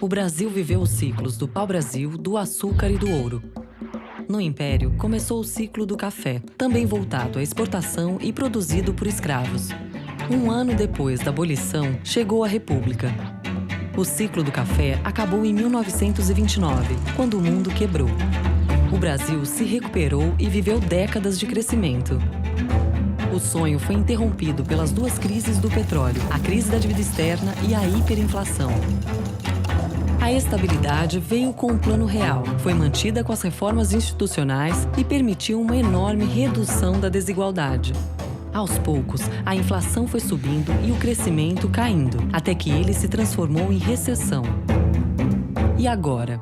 O Brasil viveu os ciclos do pau-brasil, do açúcar e do ouro. No Império, começou o ciclo do café, também voltado à exportação e produzido por escravos. Um ano depois da abolição, chegou a República. O ciclo do café acabou em 1929, quando o mundo quebrou. O Brasil se recuperou e viveu décadas de crescimento. O sonho foi interrompido pelas duas crises do petróleo, a crise da dívida externa e a hiperinflação. A estabilidade veio com o Plano Real, foi mantida com as reformas institucionais e permitiu uma enorme redução da desigualdade. Aos poucos, a inflação foi subindo e o crescimento caindo, até que ele se transformou em recessão. E agora?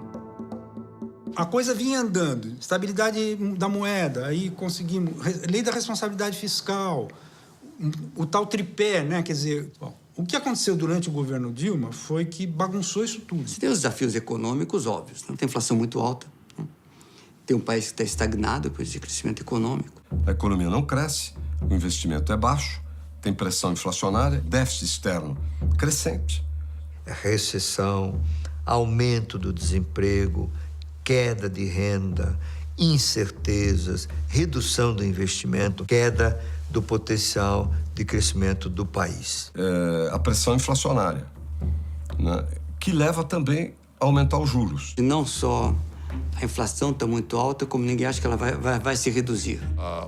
A coisa vinha andando, estabilidade da moeda, aí conseguimos, lei da responsabilidade fiscal, o tal tripé, né? Quer dizer, bom, o que aconteceu durante o governo Dilma foi que bagunçou isso tudo. Você tem os desafios econômicos óbvios, né? Tem inflação muito alta, né? Tem um país que está estagnado por esse crescimento econômico. A economia não cresce, o investimento é baixo, tem pressão inflacionária, déficit externo crescente. Recessão, aumento do desemprego, queda de renda, incertezas, redução do investimento, queda do potencial de crescimento do país. A pressão inflacionária, né, que leva também a aumentar os juros. E não só a inflação está muito alta, como ninguém acha que ela vai se reduzir.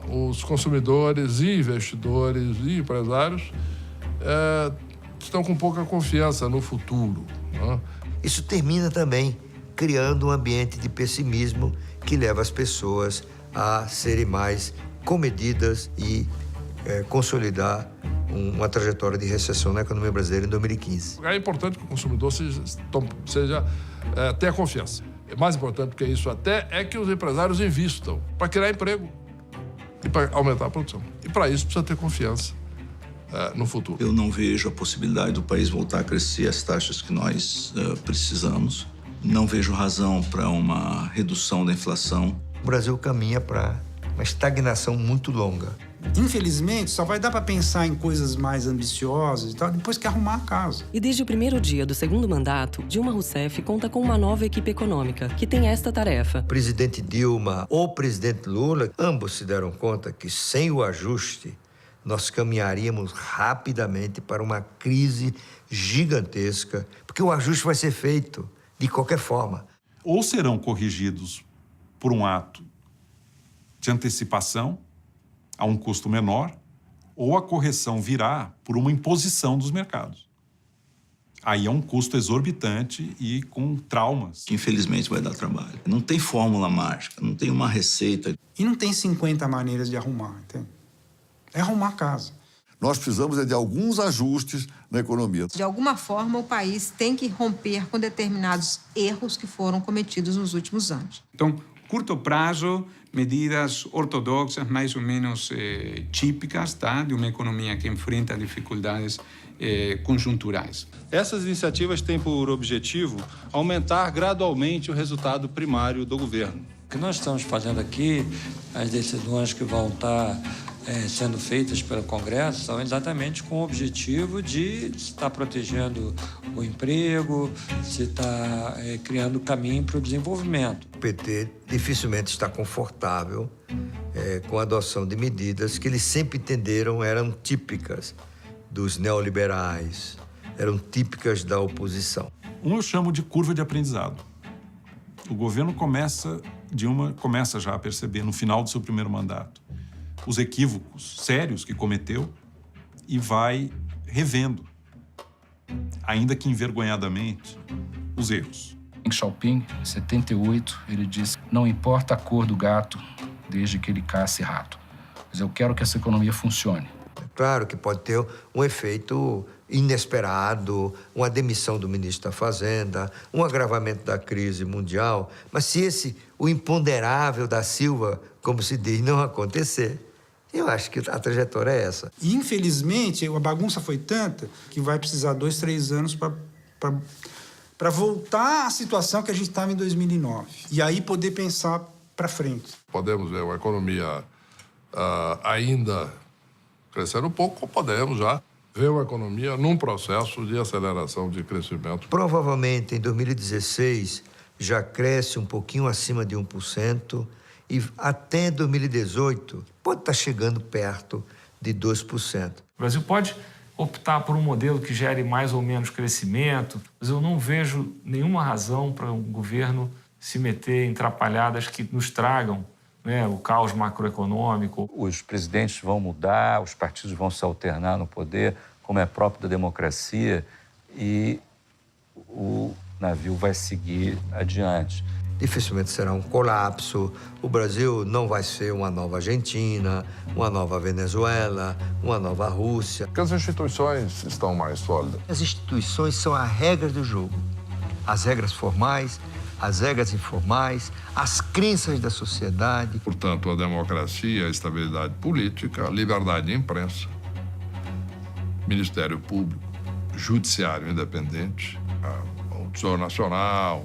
Os consumidores e investidores e empresários estão com pouca confiança no futuro, né? Isso termina também criando um ambiente de pessimismo que leva as pessoas a serem mais comedidas e consolidar uma trajetória de recessão na economia brasileira em 2015. É importante que o consumidor tenha confiança. É mais importante do que isso até é que os empresários investam para criar emprego e para aumentar a produção. E para isso precisa ter confiança no futuro. Eu não vejo a possibilidade do país voltar a crescer as taxas que nós precisamos. Não vejo razão para uma redução da inflação. O Brasil caminha para uma estagnação muito longa. Infelizmente, só vai dar para pensar em coisas mais ambiciosas e tal depois que arrumar a casa. E desde o primeiro dia do segundo mandato, Dilma Rousseff conta com uma nova equipe econômica, que tem esta tarefa. O presidente Dilma ou o presidente Lula, ambos se deram conta que sem o ajuste, nós caminharíamos rapidamente para uma crise gigantesca, porque o ajuste vai ser feito de qualquer forma. Ou serão corrigidos por um ato de antecipação a um custo menor, ou a correção virá por uma imposição dos mercados. Aí é um custo exorbitante e com traumas. Que infelizmente vai dar trabalho. Não tem fórmula mágica, não tem uma receita. E não tem 50 maneiras de arrumar, entende? É arrumar a casa. Nós precisamos de alguns ajustes na economia. De alguma forma, o país tem que romper com determinados erros que foram cometidos nos últimos anos. Então, curto prazo, medidas ortodoxas, mais ou menos típicas, tá? De uma economia que enfrenta dificuldades conjunturais. Essas iniciativas têm por objetivo aumentar gradualmente o resultado primário do governo. O que nós estamos fazendo aqui, as decisões que vão estar sendo feitas pelo Congresso são exatamente com o objetivo de estar protegendo o emprego, se estar criando caminho para o desenvolvimento. O PT dificilmente está confortável com a adoção de medidas que eles sempre entenderam eram típicas dos neoliberais, eram típicas da oposição. Eu chamo de curva de aprendizado. O governo começa já a perceber, no final do seu primeiro mandato, os equívocos sérios que cometeu e vai revendo, ainda que envergonhadamente, os erros. Deng Xiaoping, em 78, ele disse: não importa a cor do gato, desde que ele casse rato. Mas eu quero que essa economia funcione. É claro que pode ter um efeito inesperado, uma demissão do ministro da Fazenda, um agravamento da crise mundial, mas se o imponderável da Silva, como se diz, não acontecer, eu acho que a trajetória é essa. E, infelizmente, a bagunça foi tanta que vai precisar 2, 3 anos para voltar à situação que a gente estava em 2009. E aí poder pensar para frente. Podemos ver uma economia ainda crescendo um pouco, ou podemos já vê a economia num processo de aceleração de crescimento. Provavelmente, em 2016, já cresce um pouquinho acima de 1% e até 2018 pode estar chegando perto de 2%. O Brasil pode optar por um modelo que gere mais ou menos crescimento, mas eu não vejo nenhuma razão para um governo se meter em atrapalhadas que nos tragam, né, o caos macroeconômico. Os presidentes vão mudar, os partidos vão se alternar no poder, como é próprio da democracia, e o navio vai seguir adiante. Dificilmente será um colapso. O Brasil não vai ser uma nova Argentina, uma nova Venezuela, uma nova Rússia. Porque as instituições estão mais sólidas. As instituições são a regra do jogo. As regras formais, as regras informais, as crenças da sociedade. Portanto, a democracia, a estabilidade política, a liberdade de imprensa, Ministério Público, Judiciário independente, o Tesouro Nacional,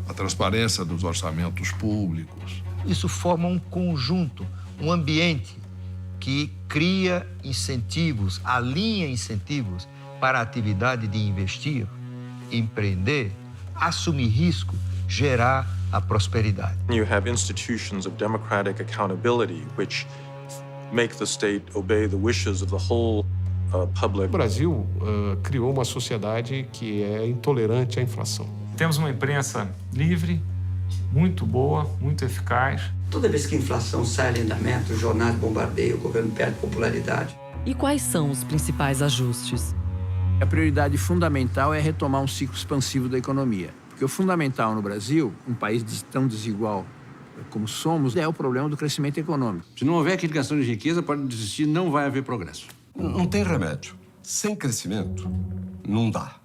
a transparência dos orçamentos públicos. Isso forma um conjunto, um ambiente que cria incentivos, alinha incentivos para a atividade de investir, empreender, assumir risco, gerar a prosperidade. You have institutions of democratic accountability which make the state obey the wishes of the whole public. O Brasil criou uma sociedade que é intolerante à inflação. Temos uma imprensa livre, muito boa, muito eficaz. Toda vez que a inflação sai em andamento, os jornais bombardeiam, o governo perde popularidade. E quais são os principais ajustes? A prioridade fundamental é retomar um ciclo expansivo da economia. Porque o fundamental no Brasil, um país tão desigual como somos, é o problema do crescimento econômico. Se não houver criação de riqueza, pode desistir, não vai haver progresso. Não tem remédio. Sem crescimento, não dá.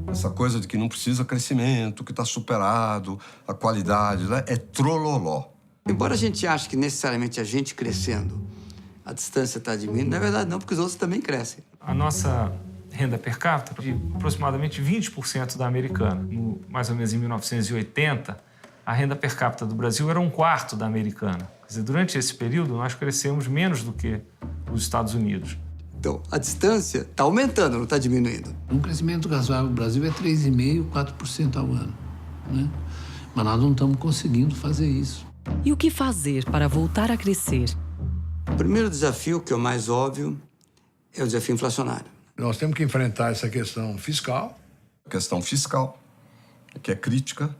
Essa coisa de que não precisa crescimento, que está superado, a qualidade, né? É trololó. Embora a gente ache que necessariamente a gente crescendo, a distância está diminuindo, na verdade não, porque os outros também crescem. A nossa renda per capita de aproximadamente 20% da americana. Mais ou menos em 1980, a renda per capita do Brasil era 1/4 da americana. Quer dizer, durante esse período, nós crescemos menos do que os Estados Unidos. Então, a distância está aumentando, não está diminuindo. Um crescimento razoável no Brasil é 3,5%, 4% ao ano, né? Mas nós não estamos conseguindo fazer isso. E o que fazer para voltar a crescer? O primeiro desafio, que é o mais óbvio, é o desafio inflacionário. Nós temos que enfrentar essa questão fiscal. A questão fiscal, que é crítica.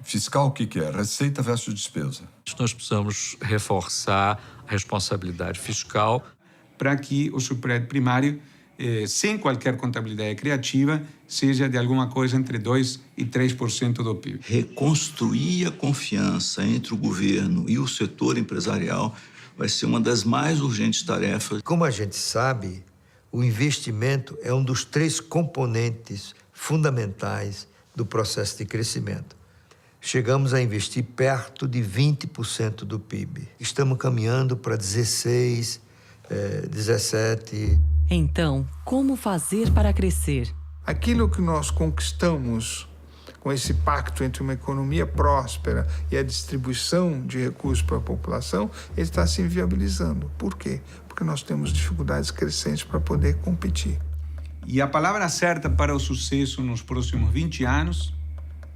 Fiscal, o que é? Receita versus despesa. Nós precisamos reforçar a responsabilidade fiscal para que o superávit primário, sem qualquer contabilidade criativa, seja de alguma coisa entre 2% e 3% do PIB. Reconstruir a confiança entre o governo e o setor empresarial vai ser uma das mais urgentes tarefas. Como a gente sabe, o investimento é um dos 3 componentes fundamentais do processo de crescimento. Chegamos a investir perto de 20% do PIB. Estamos caminhando para 16%, 17%. Então, como fazer para crescer? Aquilo que nós conquistamos com esse pacto entre uma economia próspera e a distribuição de recursos para a população, ele está se inviabilizando. Por quê? Porque nós temos dificuldades crescentes para poder competir. E a palavra certa para o sucesso nos próximos 20 anos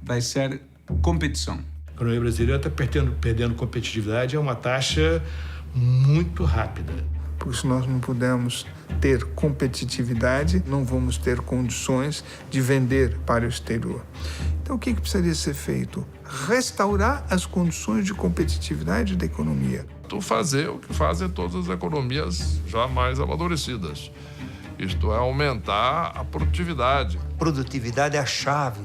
vai ser competição. A economia brasileira está perdendo competitividade a uma taxa muito rápida. Porque se nós não pudermos ter competitividade, não vamos ter condições de vender para o exterior. Então, o que precisaria ser feito? Restaurar as condições de competitividade da economia. Fazer o que fazem todas as economias já mais amadurecidas. Isto é, aumentar a produtividade. Produtividade é a chave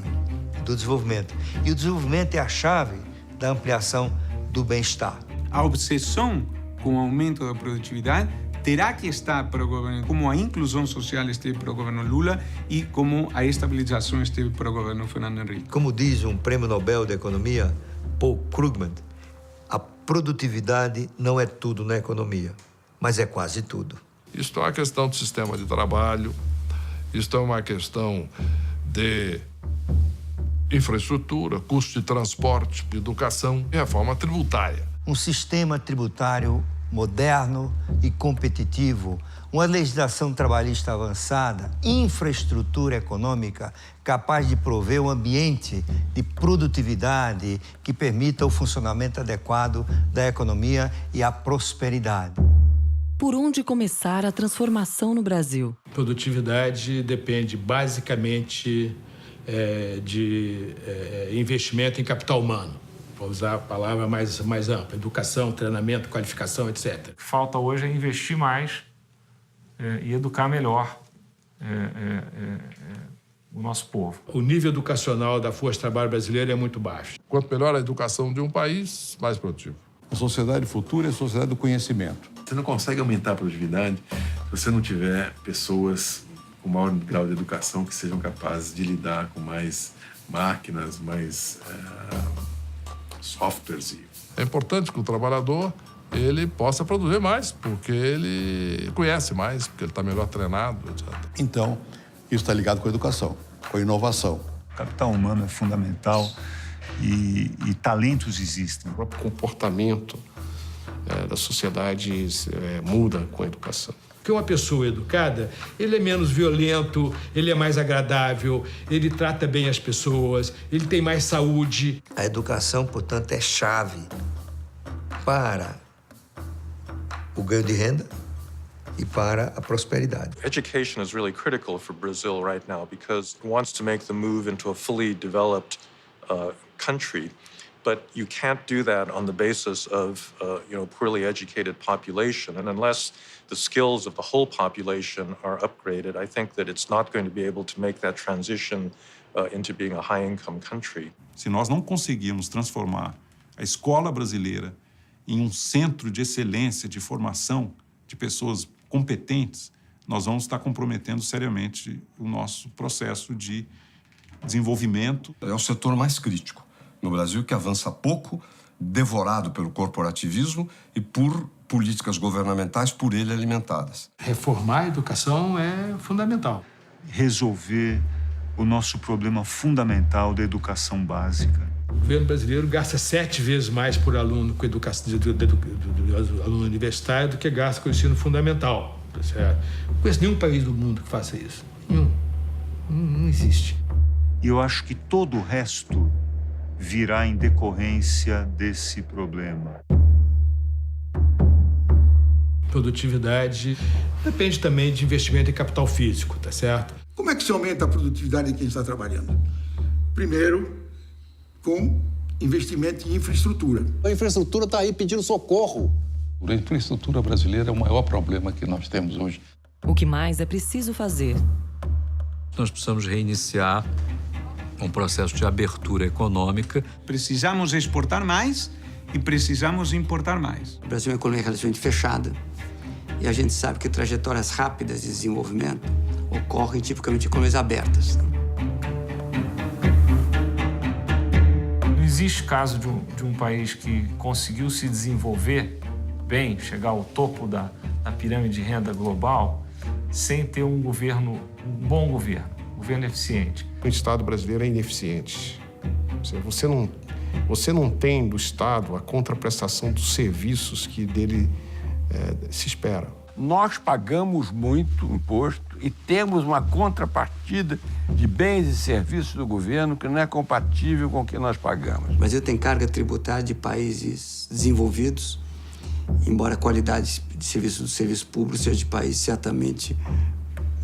do desenvolvimento. E o desenvolvimento é a chave da ampliação do bem-estar. A obsessão com o aumento da produtividade terá que estar para o governo, como a inclusão social esteve para o governo Lula e como a estabilização esteve para o governo Fernando Henrique. Como diz um prêmio Nobel de Economia, Paul Krugman, a produtividade não é tudo na economia, mas é quase tudo. Isto é uma questão do sistema de trabalho, isto é uma questão de infraestrutura, custo de transporte, educação e reforma tributária. Um sistema tributário moderno e competitivo, uma legislação trabalhista avançada, infraestrutura econômica capaz de prover um ambiente de produtividade que permita o funcionamento adequado da economia e a prosperidade. Por onde começar a transformação no Brasil? Produtividade depende basicamente de investimento em capital humano. Vou usar a palavra mais ampla: educação, treinamento, qualificação, etc. O que falta hoje é investir mais e educar melhor o nosso povo. O nível educacional da força de trabalho brasileira é muito baixo. Quanto melhor a educação de um país, mais produtivo. A sociedade futura é a sociedade do conhecimento. Você não consegue aumentar a produtividade se você não tiver pessoas com maior grau de educação que sejam capazes de lidar com mais máquinas, mais softwares. É importante que o trabalhador ele possa produzir mais, porque ele conhece mais, porque ele está melhor treinado, etc. Então, isso está ligado com a educação, com a inovação. O capital humano é fundamental e talentos existem. O próprio comportamento da sociedade muda com a educação. Porque uma pessoa educada, ele é menos violento, ele é mais agradável, ele trata bem as pessoas, ele tem mais saúde. A educação, portanto, é chave para o ganho de renda e para a prosperidade. Education is really critical for Brazil right now because it wants to make the move into a fully developed country. But you can't do that on the basis of, poorly educated population. And unless the skills of the whole population are upgraded, I think that it's not going to be able to make that transition into being a high-income country. Se nós não conseguirmos transformar a escola brasileira em um centro de excelência, de formação de pessoas competentes, nós vamos estar comprometendo seriamente o nosso processo de desenvolvimento. É o setor mais crítico no Brasil, que avança pouco, devorado pelo corporativismo e por políticas governamentais por ele alimentadas. Reformar a educação é fundamental. Resolver o nosso problema fundamental da educação básica. O governo brasileiro gasta 7 vezes mais por aluno com educação do aluno universitário do que gasta com o ensino fundamental. Tá certo? Não conheço nenhum país do mundo que faça isso. Nenhum. Não existe. E eu acho que todo o resto virá em decorrência desse problema. Produtividade depende também de investimento em capital físico, tá certo? Como é que se aumenta a produtividade de quem está trabalhando? Primeiro, com investimento em infraestrutura. A infraestrutura está aí pedindo socorro. A infraestrutura brasileira é o maior problema que nós temos hoje. O que mais é preciso fazer? Nós precisamos reiniciar um processo de abertura econômica. Precisamos exportar mais e precisamos importar mais. O Brasil é uma economia relativamente fechada e a gente sabe que trajetórias rápidas de desenvolvimento ocorrem tipicamente em economias abertas. Não existe caso de um país que conseguiu se desenvolver bem, chegar ao topo da pirâmide de renda global, sem ter um bom governo eficiente. O Estado brasileiro é ineficiente. Você não tem do Estado a contraprestação dos serviços que dele se espera. Nós pagamos muito imposto e temos uma contrapartida de bens e serviços do governo que não é compatível com o que nós pagamos. O Brasil tem carga tributária de países desenvolvidos, embora a qualidade de serviço do serviço público seja de países certamente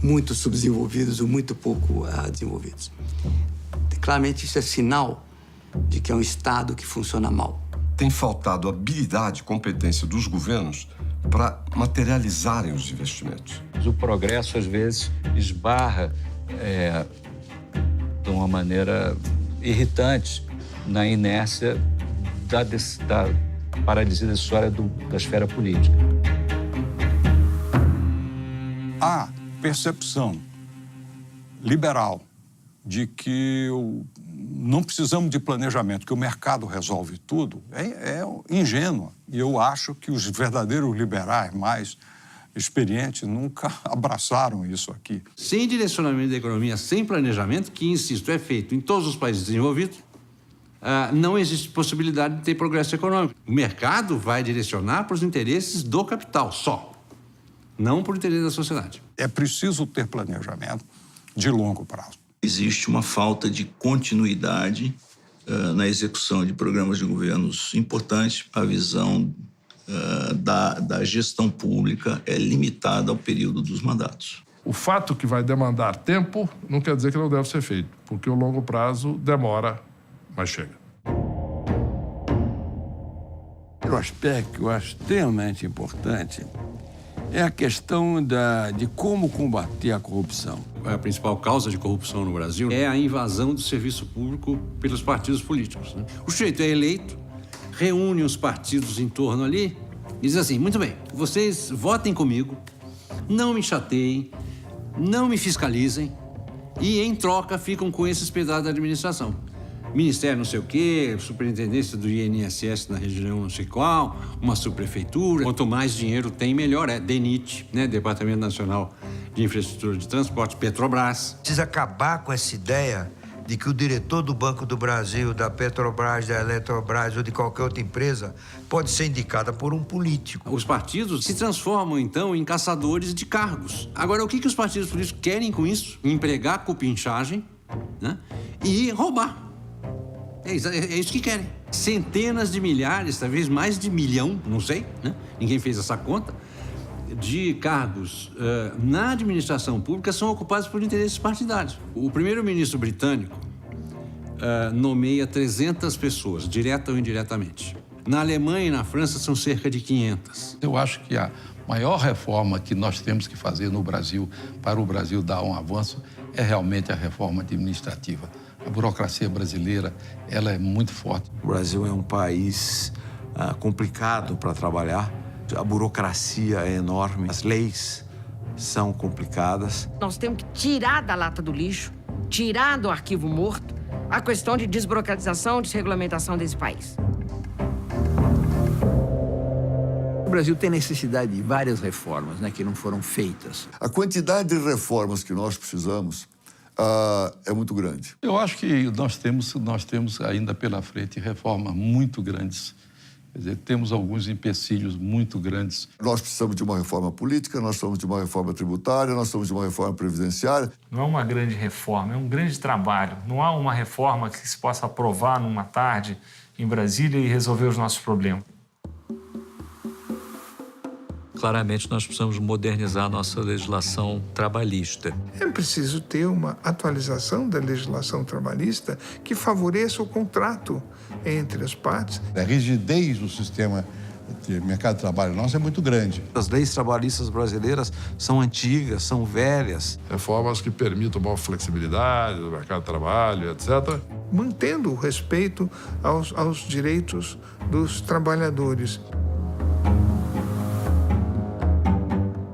muito subdesenvolvidos ou muito pouco desenvolvidos. Claramente isso é sinal de que é um Estado que funciona mal. Tem faltado habilidade e competência dos governos para materializarem os investimentos. O progresso, às vezes, esbarra de uma maneira irritante na inércia da paralisia decisória da esfera política. A percepção liberal de que não precisamos de planejamento, que o mercado resolve tudo, é ingênua. E eu acho que os verdadeiros liberais mais experientes nunca abraçaram isso aqui. Sem direcionamento da economia, sem planejamento, que, insisto, é feito em todos os países desenvolvidos, não existe possibilidade de ter progresso econômico. O mercado vai direcionar para os interesses do capital só. não por interesse da sociedade. É preciso ter planejamento de longo prazo. Existe uma falta de continuidade na execução de programas de governos importantes. A visão da gestão pública é limitada ao período dos mandatos. O fato que vai demandar tempo não quer dizer que não deve ser feito, porque o longo prazo demora, mas chega. O aspecto que eu acho extremamente importante é a questão de como combater a corrupção. A principal causa de corrupção no Brasil é a invasão do serviço público pelos partidos políticos, né? O sujeito é eleito, reúne os partidos em torno ali e diz assim, muito bem, vocês votem comigo, não me chateiem, não me fiscalizem e, em troca, ficam com esses pedaços da administração. Ministério não sei o quê, superintendência do INSS na região não sei qual, uma subprefeitura. Quanto mais dinheiro tem, melhor. É DENIT, né? Departamento Nacional de Infraestrutura de Transporte, Petrobras. Precisa acabar com essa ideia de que o diretor do Banco do Brasil, da Petrobras, da Eletrobras ou de qualquer outra empresa pode ser indicada por um político. Os partidos se transformam, então, em caçadores de cargos. Agora, o que os partidos políticos querem com isso? Empregar cupinchagem, né? E roubar. É isso que querem. Centenas de milhares, talvez mais de 1 milhão, não sei, né? Ninguém fez essa conta, de cargos na administração pública são ocupados por interesses partidários. O primeiro-ministro britânico nomeia 300 pessoas, direta ou indiretamente. Na Alemanha e na França são cerca de 500. Eu acho que a maior reforma que nós temos que fazer no Brasil, para o Brasil dar um avanço, é realmente a reforma administrativa. A burocracia brasileira, ela é muito forte. O Brasil é um país complicado para trabalhar. A burocracia é enorme, as leis são complicadas. Nós temos que tirar da lata do lixo, tirar do arquivo morto, a questão de desburocratização, desregulamentação desse país. O Brasil tem necessidade de várias reformas, né, que não foram feitas. A quantidade de reformas que nós precisamos é muito grande. Eu acho que nós temos ainda pela frente reformas muito grandes. Quer dizer, temos alguns empecilhos muito grandes. Nós precisamos de uma reforma política, nós precisamos de uma reforma tributária, nós precisamos de uma reforma previdenciária. Não é uma grande reforma, é um grande trabalho. Não há uma reforma que se possa aprovar numa tarde em Brasília e resolver os nossos problemas. Claramente, nós precisamos modernizar a nossa legislação trabalhista. É preciso ter uma atualização da legislação trabalhista que favoreça o contrato entre as partes. A rigidez do sistema de mercado de trabalho nosso é muito grande. As leis trabalhistas brasileiras são antigas, são velhas. Reformas que permitam maior flexibilidade do mercado de trabalho, etc. Mantendo o respeito aos direitos dos trabalhadores.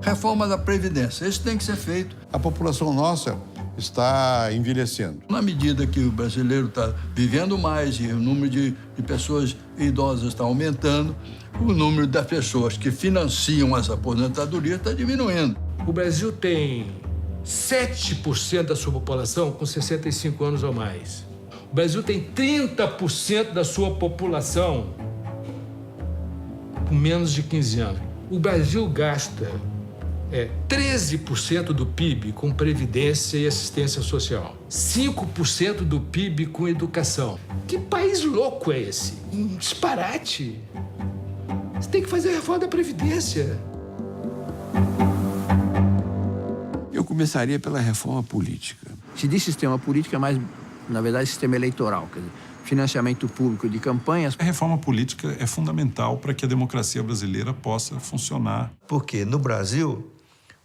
Reforma da Previdência, isso tem que ser feito. A população nossa está envelhecendo. Na medida que o brasileiro está vivendo mais e o número de pessoas idosas está aumentando, o número das pessoas que financiam as aposentadorias está diminuindo. O Brasil tem 7% da sua população com 65 anos ou mais. O Brasil tem 30% da sua população com menos de 15 anos. O Brasil gasta 13% do PIB com previdência e assistência social. 5% do PIB com educação. Que país louco é esse? Um disparate. Você tem que fazer a reforma da Previdência. Eu começaria pela reforma política. Se diz sistema político, é mais, na verdade, sistema eleitoral. Quer dizer, financiamento público de campanhas. A reforma política é fundamental para que a democracia brasileira possa funcionar. Porque no Brasil,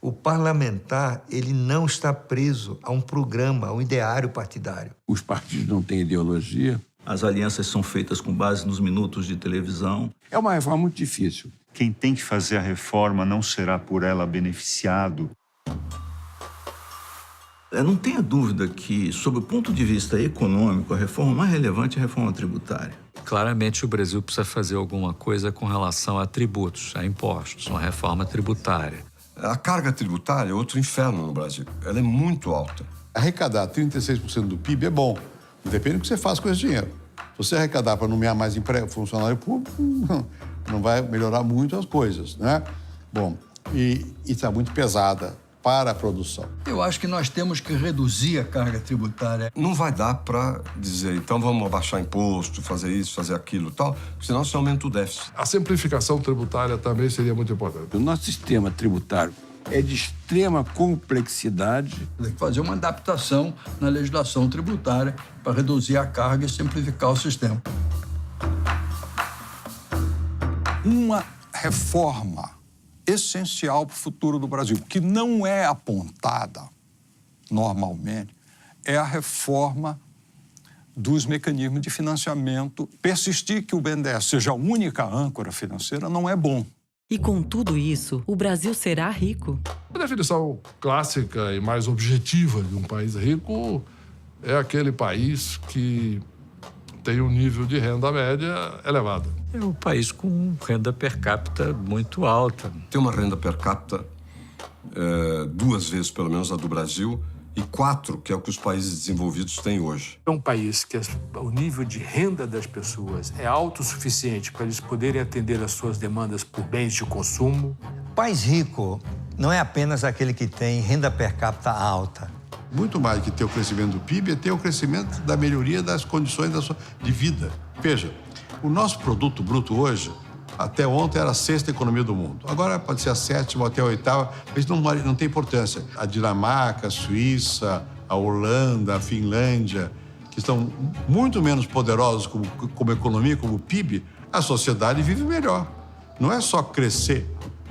o parlamentar ele não está preso a um programa, a um ideário partidário. Os partidos não têm ideologia. As alianças são feitas com base nos minutos de televisão. É uma reforma muito difícil. Quem tem que fazer a reforma não será por ela beneficiado. Não tenha dúvida que, sob o ponto de vista econômico, a reforma mais relevante é a reforma tributária. Claramente, o Brasil precisa fazer alguma coisa com relação a tributos, a impostos, uma reforma tributária. A carga tributária é outro inferno no Brasil. Ela é muito alta. Arrecadar 36% do PIB é bom. Depende do que você faz com esse dinheiro. Se você arrecadar para nomear mais funcionário público, não vai melhorar muito as coisas, né? Bom, e está muito pesada para a produção. Eu acho que nós temos que reduzir a carga tributária. Não vai dar para dizer, então vamos abaixar imposto, fazer isso, fazer aquilo e tal, senão você aumenta o déficit. A simplificação tributária também seria muito importante. O nosso sistema tributário é de extrema complexidade. Tem que fazer uma adaptação na legislação tributária para reduzir a carga e simplificar o sistema. Uma reforma essencial para o futuro do Brasil, que não é apontada normalmente, é a reforma dos mecanismos de financiamento. Persistir que o BNDES seja a única âncora financeira não é bom. E com tudo isso, o Brasil será rico? A definição clássica e mais objetiva de um país rico é aquele país que tem um nível de renda média elevado. É um país com renda per capita muito alta. Tem uma renda per capita 2 vezes, pelo menos, a do Brasil, e 4, que é o que os países desenvolvidos têm hoje. É um país que o nível de renda das pessoas é autossuficiente para eles poderem atender às suas demandas por bens de consumo. País rico não é apenas aquele que tem renda per capita alta. Muito mais que ter o crescimento do PIB é ter o crescimento da melhoria das condições de vida. Veja, o nosso produto bruto hoje, até ontem, era a 6ª economia do mundo. Agora pode ser a 7ª ou até a 8ª, mas não tem importância. A Dinamarca, a Suíça, a Holanda, a Finlândia, que estão muito menos poderosos como economia, como PIB, a sociedade vive melhor. Não é só crescer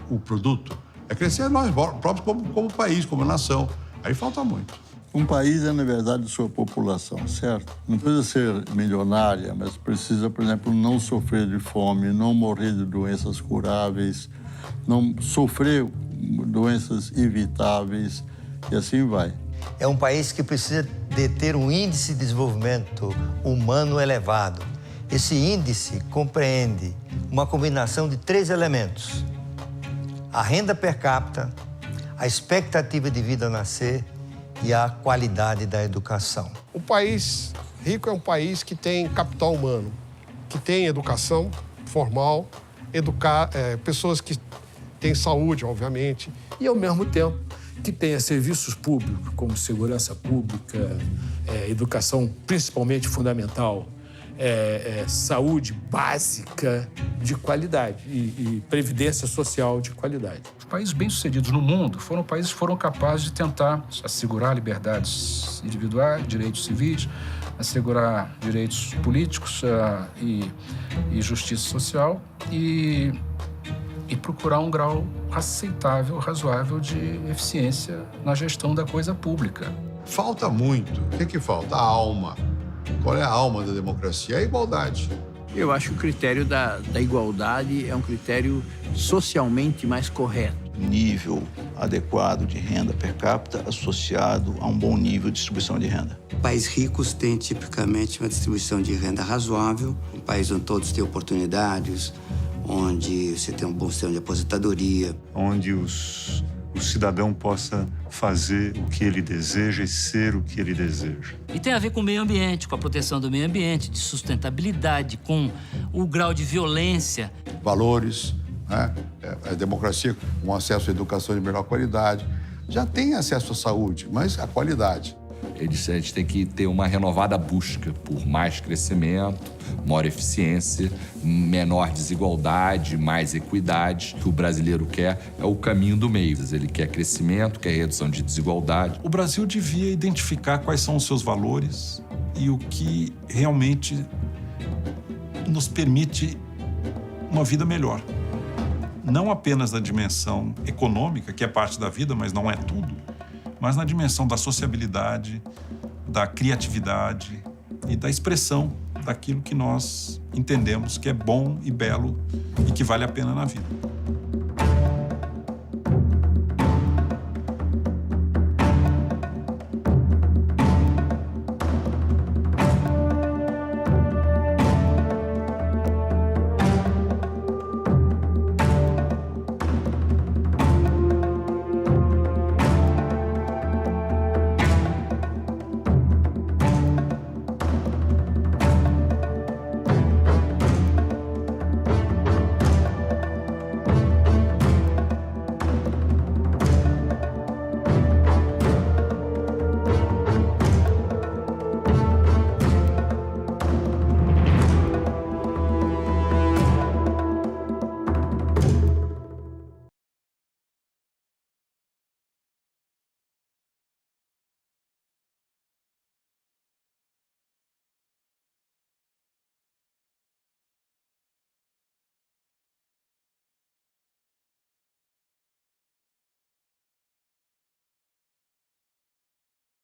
o produto, é crescer nós próprios como país, como nação. Aí falta muito. Um país é, na verdade, sua população, certo? Não precisa ser milionária, mas precisa, por exemplo, não sofrer de fome, não morrer de doenças curáveis, não sofrer doenças evitáveis e assim vai. É um país que precisa de ter um índice de desenvolvimento humano elevado. Esse índice compreende uma combinação de 3 elementos: a renda per capita, a expectativa de vida a nascer e a qualidade da educação. O país rico é um país que tem capital humano, que tem educação formal, pessoas que têm saúde, obviamente. E, ao mesmo tempo, que tenha serviços públicos, como segurança pública, educação principalmente fundamental, saúde básica de qualidade e previdência social de qualidade. Os países bem-sucedidos no mundo foram países que foram capazes de tentar assegurar liberdades individuais, direitos civis, assegurar direitos políticos e justiça social e procurar um grau aceitável, razoável de eficiência na gestão da coisa pública. Falta muito. O que falta? A alma. Qual é a alma da democracia? É a igualdade. Eu acho que o critério da igualdade é um critério socialmente mais correto. Nível adequado de renda per capita associado a um bom nível de distribuição de renda. Países ricos têm tipicamente uma distribuição de renda razoável, um país onde todos têm oportunidades, onde você tem um bom sistema de aposentadoria. Onde o cidadão possa fazer o que ele deseja e ser o que ele deseja. E tem a ver com o meio ambiente, com a proteção do meio ambiente, de sustentabilidade, com o grau de violência. Valores, né? A democracia com acesso à educação de melhor qualidade. Já tem acesso à saúde, mas a qualidade. A gente tem que ter uma renovada busca por mais crescimento, maior eficiência, menor desigualdade, mais equidade. O que o brasileiro quer é o caminho do meio. Ele quer crescimento, quer redução de desigualdade. O Brasil devia identificar quais são os seus valores e o que realmente nos permite uma vida melhor. Não apenas na dimensão econômica, que é parte da vida, mas não é tudo, mas na dimensão da sociabilidade, da criatividade e da expressão daquilo que nós entendemos que é bom e belo e que vale a pena na vida.